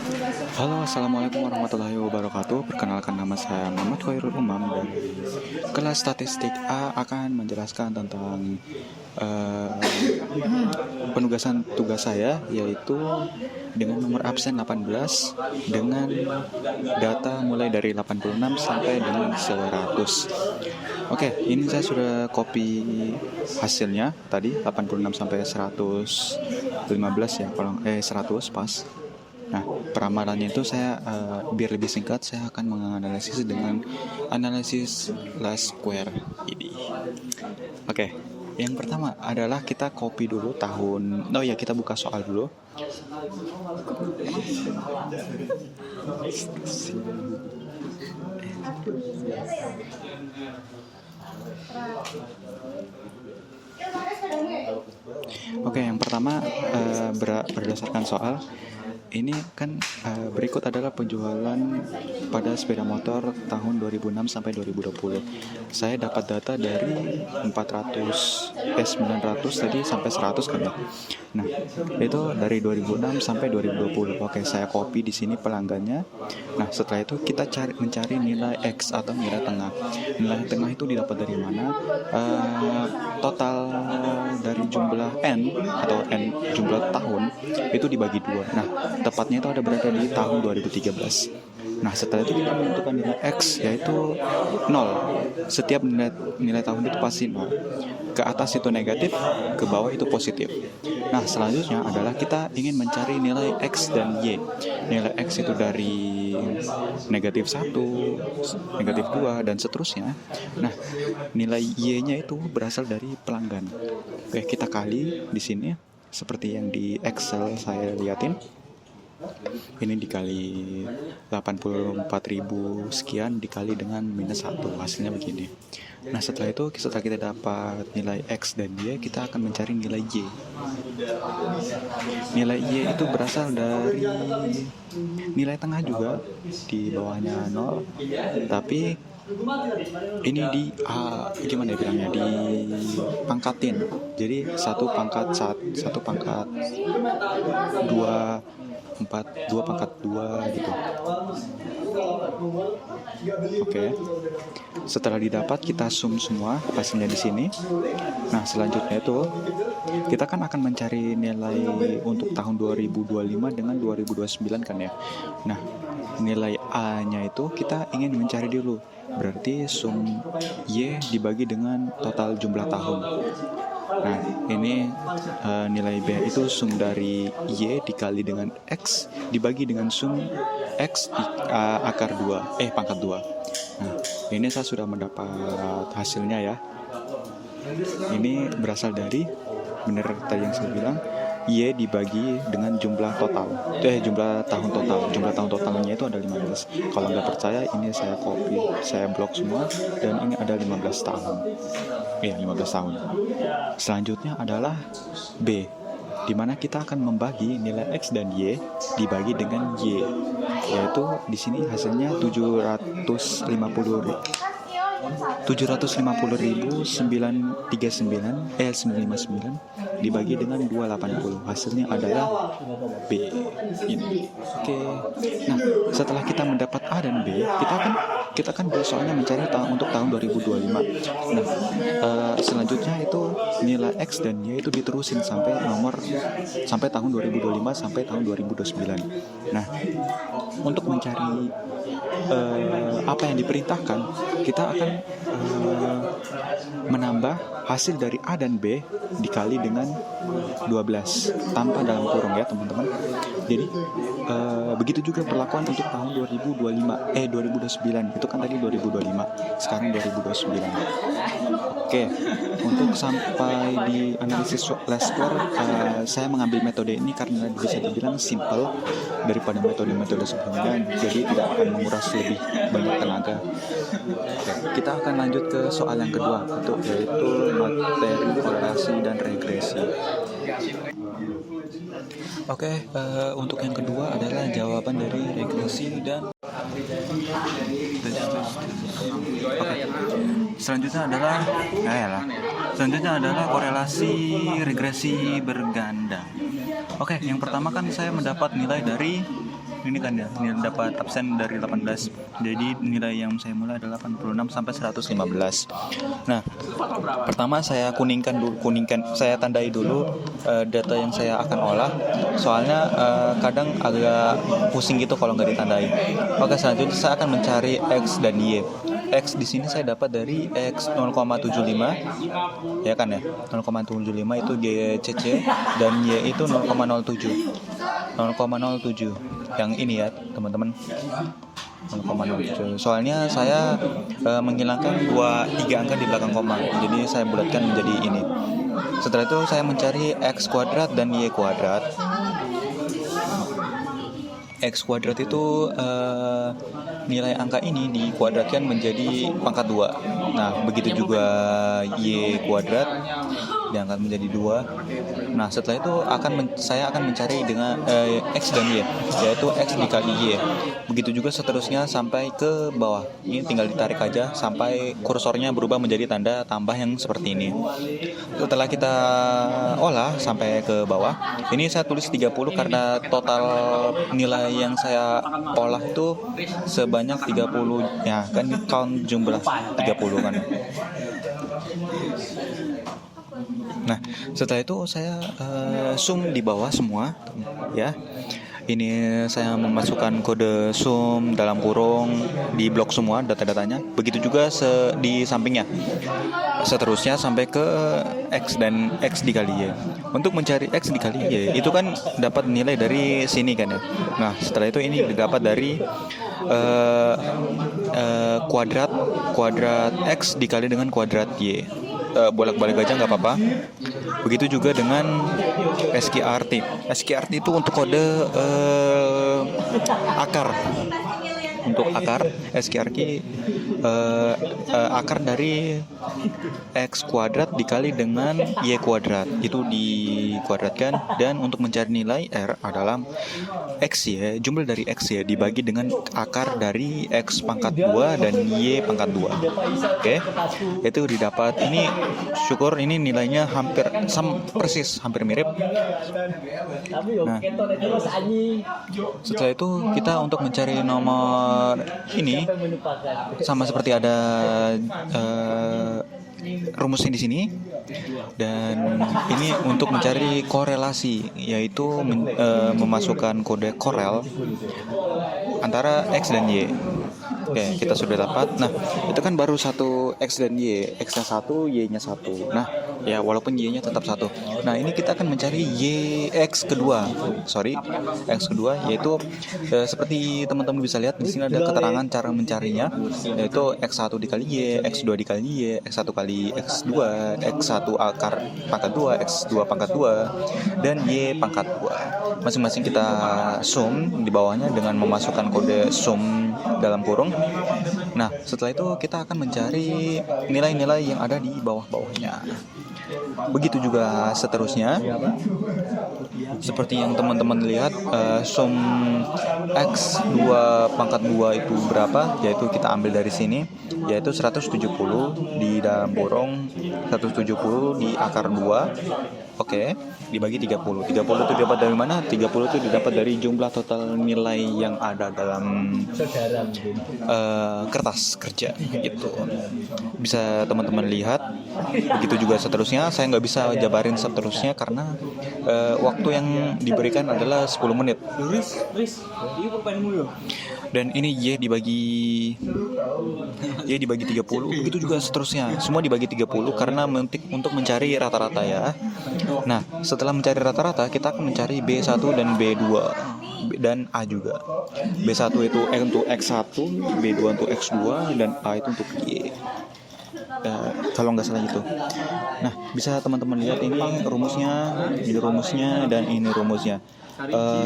Halo, assalamualaikum warahmatullahi wabarakatuh. Perkenalkan, nama saya Muhammad Khairul Umam dan kelas statistik A akan menjelaskan tentang eh, penugasan tugas saya, yaitu dengan nomor absen 18 dengan data mulai dari 86 sampai dengan 100. Oke, ini saya sudah copy hasilnya tadi 86 sampai 115 ya, kalau 100 pas. Nah, peramalannya itu saya biar lebih singkat, saya akan menganalisis dengan analisis least square ini. Oke, yang pertama adalah kita copy dulu tahun. Oh ya, kita buka soal dulu. Oke, yang pertama berdasarkan soal ini kan berikut adalah penjualan pada sepeda motor tahun 2006 sampai 2020. Saya dapat data dari 900 tadi sampai 100 kan ya. Nah, itu dari 2006 sampai 2020. Oke, saya copy di sini pelanggannya. Nah, setelah itu kita mencari nilai X atau nilai tengah. Nilai tengah itu didapat dari mana? Total dari jumlah N atau N jumlah tahun itu dibagi dua. Nah, tepatnya itu ada berada di tahun 2013. Nah, setelah itu kita menentukan nilai X, yaitu 0. Setiap nilai tahun itu pasti 0. Ke atas itu negatif, ke bawah itu positif. Nah, selanjutnya adalah kita ingin mencari nilai X dan Y. Nilai X itu dari negatif 1, negatif 2, dan seterusnya. Nah, nilai Y-nya itu berasal dari pelanggan. Oke, kita kali di sini seperti yang di Excel saya liatin. Ini dikali 84.000 sekian dikali dengan minus 1, hasilnya begini. Nah, setelah itu setelah kita dapat nilai X dan Y, kita akan mencari nilai Y. Nilai Y itu berasal dari nilai tengah juga, di bawahnya 0, tapi ini gimana ya bilangnya, dipangkatin. Jadi satu pangkat 2 pangkat 2 gitu. Oke. Setelah didapat, kita sum semua hasilnya di sini. Nah, selanjutnya itu kita kan akan mencari nilai untuk tahun 2025 dengan 2029 kan ya. Nah, nilai A-nya itu kita ingin mencari dulu. Berarti sum Y dibagi dengan total jumlah tahun. Nah, ini nilai B itu sum dari Y dikali dengan X dibagi dengan sum X akar 2, pangkat 2. Nah, ini saya sudah mendapat hasilnya ya. Ini berasal dari, benar tadi yang saya bilang, Y dibagi dengan jumlah total. Jumlah tahun total. Jumlah tahun totalnya itu ada 15. Kalau nggak percaya, ini saya copy, saya blok semua, dan ini ada 15 tahun. 15 tahun. Selanjutnya adalah B, di mana kita akan membagi nilai X dan Y dibagi dengan Y, yaitu di sini hasilnya 750.939 dibagi dengan 280, hasilnya adalah B ini. Oke. Nah, setelah kita mendapat A dan B, kita kan soalnya mencari untuk tahun 2025. Nah, selanjutnya itu nilai X dan Y itu diterusin sampai tahun 2025 sampai tahun 2029. Nah, untuk mencari apa yang diperintahkan, kita akan menambah hasil dari A dan B dikali dengan 12 tanpa dalam kurung ya teman-teman. Jadi begitu juga perlakuan untuk tahun 2029 itu kan tadi 2025, sekarang 2029. Oke, untuk sampai di analisis least square, saya mengambil metode ini karena bisa dibilang simple daripada metode-metode sebelumnya, jadi tidak akan menguras lebih banyak tenaga. Oke, kita akan lanjut ke soal yang kedua, yaitu materi korelasi dan regresi. Oke, untuk yang kedua adalah jawaban dari regresi dan selanjutnya adalah korelasi regresi berganda. Oke, yang pertama kan saya mendapat nilai dari ini kan ya, ini dapat absen dari 18. Jadi nilai yang saya mulai adalah 86 sampai 115. Nah, pertama saya saya tandai dulu data yang saya akan olah. Soalnya kadang agak pusing gitu kalau nggak ditandai. Oke, selanjutnya saya akan mencari X dan Y. X di sini saya dapat dari X 0,75 ya kan ya, 0,75 itu GCC dan Y itu 0,07 yang ini ya teman-teman, 0,07. Soalnya saya menghilangkan 3 angka di belakang koma, jadi saya bulatkan menjadi ini. Setelah itu saya mencari X kuadrat dan Y kuadrat. X kuadrat itu nilai angka ini dikuadratkan menjadi pangkat 2. Nah, begitu juga Y kuadrat diangkat menjadi 2. Nah, setelah itu saya akan mencari dengan X dan Y, yaitu X dikali Y. Begitu juga seterusnya sampai ke bawah. Ini tinggal ditarik aja sampai kursornya berubah menjadi tanda tambah yang seperti ini. Setelah kita olah sampai ke bawah, ini saya tulis 30 karena total nilai yang saya olah itu sebanyak 30 ya, kan count jumlah 30 kan. Nah, setelah itu saya sum di bawah semua ya. Ini saya memasukkan kode sum dalam kurung di blok semua data-datanya. Begitu juga di sampingnya. Seterusnya sampai ke X dan X dikali Y. Untuk mencari X dikali Y itu kan dapat nilai dari sini kan ya. Nah, setelah itu ini didapat dari kuadrat X dikali dengan kuadrat Y. Bolak-balik aja nggak apa-apa. Begitu juga dengan SQRT. SQRT itu untuk kode akar. Untuk akar SQRT akar dari X kuadrat dikali dengan Y kuadrat itu dikuadratkan, dan untuk mencari nilai R adalah X ya, jumlah dari X ya dibagi dengan akar dari X pangkat 2 dan Y pangkat 2. Oke, itu didapat. Ini syukur ini nilainya hampir persis, hampir mirip. Nah, setelah itu kita untuk mencari nomor ini sama seperti ada rumusnya di sini, dan ini untuk mencari korelasi, yaitu memasukkan kode korel antara X dan Y. Oke, kita sudah dapat. Nah, itu kan baru satu X dan Y, X-nya 1, Y-nya 1. Nah, ya walaupun Y-nya tetap 1. Nah, ini kita akan mencari X kedua, yaitu seperti teman-teman bisa lihat di sini ada keterangan cara mencarinya, yaitu X1 dikali Y, X2 dikali Y, X1 kali X2, X1 akar pangkat 2, X2 pangkat 2, dan Y pangkat 2. Masing-masing kita sum di bawahnya dengan memasukkan kode sum dalam kurung. Nah, setelah itu kita akan mencari nilai-nilai yang ada di bawah-bawahnya. Begitu juga seterusnya. Seperti yang teman-teman lihat, sum X2 pangkat 2 itu berapa? Yaitu kita ambil dari sini, yaitu 170 di dalam kurung, 170 di akar 2. Oke, dibagi 30. 30 itu dapat dari mana? 30 itu didapat dari jumlah total nilai yang ada dalam kertas kerja gitu. Bisa teman-teman lihat. Begitu juga seterusnya. Saya nggak bisa jabarin seterusnya karena waktu yang diberikan adalah 10 menit. Dan ini Y dibagi 30. Begitu juga seterusnya. Semua dibagi 30 karena untuk mencari rata-rata ya. Nah, setelah mencari rata-rata, kita akan mencari B1 dan B2 dan A juga. B1 itu untuk X1, B2 untuk X2, dan A itu untuk Y. Kalau nggak salah itu. Nah, bisa teman-teman lihat ini rumusnya, dan ini rumusnya.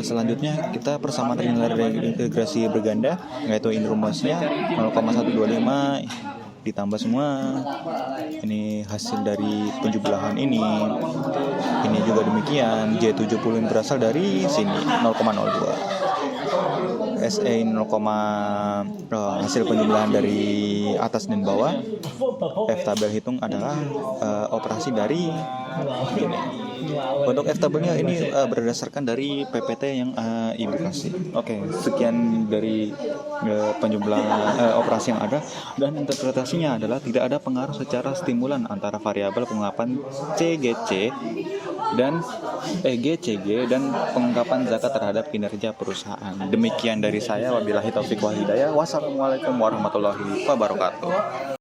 Selanjutnya kita persamaan nilai regresi berganda, yaitu ini rumusnya 0,125 ditambah semua. Ini hasil dari penjumlahan ini juga demikian. J70 yang berasal dari sini 0,02. SE 0, hasil penjumlahan dari atas dan bawah. F tabel hitung adalah operasi dari ini. Untuk F tabelnya ini berdasarkan dari PPT yang Ibu kasih. Oke, sekian dari penjumlah operasi yang ada, dan interpretasinya adalah tidak ada pengaruh secara stimulan antara variabel pengungkapan CGC dan GCG dan pengungkapan zakat terhadap kinerja perusahaan. Demikian dari saya, wabillahi taufiq wal hidayah. Wassalamualaikum warahmatullahi wabarakatuh.